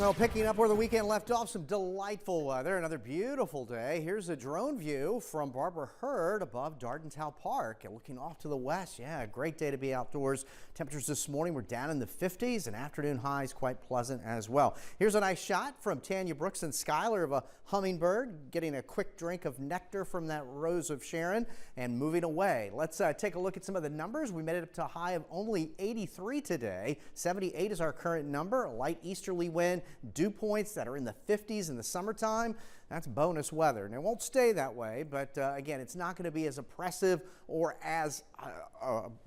Well, picking up where the weekend left off, some delightful weather. Another beautiful day. Here's a drone view from Barbara Hurd above Dardentown Park. And looking off to the west, yeah, great day to be outdoors. Temperatures this morning were down in the 50s and afternoon highs quite pleasant as well. Here's a nice shot from Tanya Brooks and Skylar of a hummingbird getting a quick drink of nectar from that rose of Sharon and moving away. Let's take a look at some of the numbers. We made it up to a high of only 83 today. 78 is our current number. A light easterly wind. Dew points that are in the 50s in the summertime. That's bonus weather. And it won't stay that way, but again, it's not going to be as oppressive or as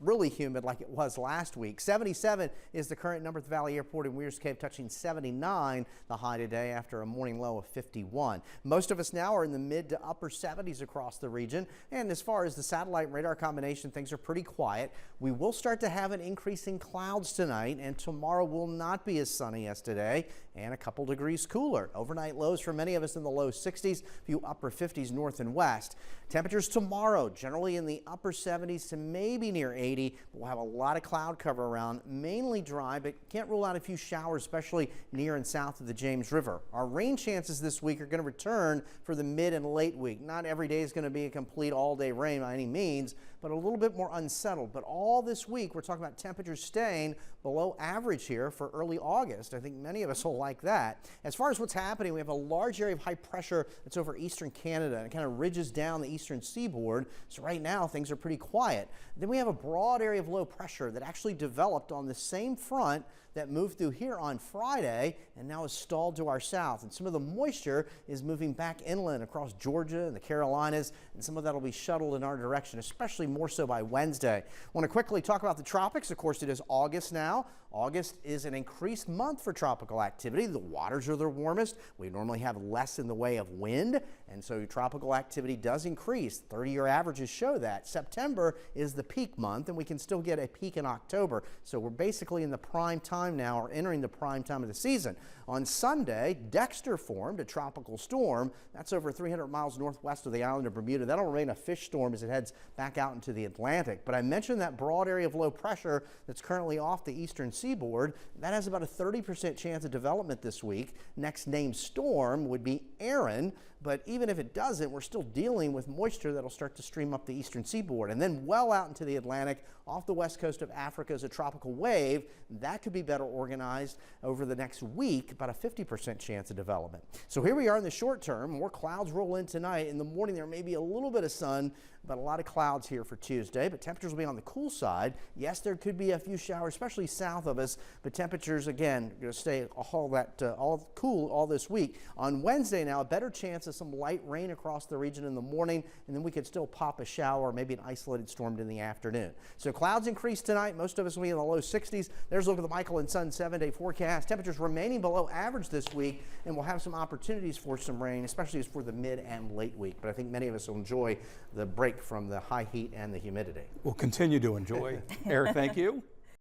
really humid like it was last week. 77 is the current number at the Valley Airport in Weir's Cave, touching 79 the high today after a morning low of 51. Most of us now are in the mid to upper 70s across the region. And as far as the satellite and radar combination, things are pretty quiet. We will start to have an increase in clouds tonight, and tomorrow will not be as sunny as today and a couple degrees cooler. Overnight lows for many of us in the low 60s, a few upper 50s north and west. Temperatures tomorrow generally in the upper 70s to maybe near 80. We'll have a lot of cloud cover around, mainly dry, but can't rule out a few showers, especially near and south of the James River. Our rain chances this week are going to return for the mid and late week. Not every day is going to be a complete all-day rain by any means, but a little bit more unsettled. But all this week, we're talking about temperatures staying below average here for early August. I think many of us will like that. As far as what's happening, we have a large area of high pressure that's over eastern Canada and it kind of ridges down the eastern seaboard. So right now things are pretty quiet. Then we have a broad area of low pressure that actually developed on the same front that moved through here on Friday and now is stalled to our south. And some of the moisture is moving back inland across Georgia and the Carolinas, and some of that will be shuttled in our direction, especially more so by Wednesday. I want to quickly talk about the tropics. Of course, it is August now. August is an increased month for tropical activity. The waters are their warmest. We normally have less in the way of wind, and so tropical activity does increase. 30-year averages show that. September is the peak month, and we can still get a peak in October. So we're basically in the prime time now, or entering the prime time of the season. On Sunday, Dexter formed a tropical storm. That's over 300 miles northwest of the island of Bermuda. That'll remain a fish storm as it heads back out into the Atlantic. But I mentioned that broad area of low pressure that's currently off the eastern seaboard. That has about a 30% chance of development this week. Next named storm would be Aaron, but even if it doesn't, we're still dealing with moisture that'll start to stream up the eastern seaboard. And then well out into the Atlantic, off the west coast of Africa is a tropical wave. That could be better organized over the next week, about a 50% chance of development. So here we are in the short term. More clouds roll in tonight. In the morning, there may be a little bit of sun, but a lot of clouds here for Tuesday. But temperatures will be on the cool side. Yes, there could be a few showers, especially south of us, but temperatures, again, are going to stay all cool all this week. On Wednesday now, a better chance of some light rain across the region in the morning, and then we could still pop a shower, maybe an isolated storm in the afternoon. So clouds increase tonight. Most of us will be in the low 60s. There's a look at the Michael and Son 7-day forecast. Temperatures remaining below average this week, and we'll have some opportunities for some rain, especially for the mid and late week. But I think many of us will enjoy the break from the high heat and the humidity. We'll continue to enjoy. Eric, thank you.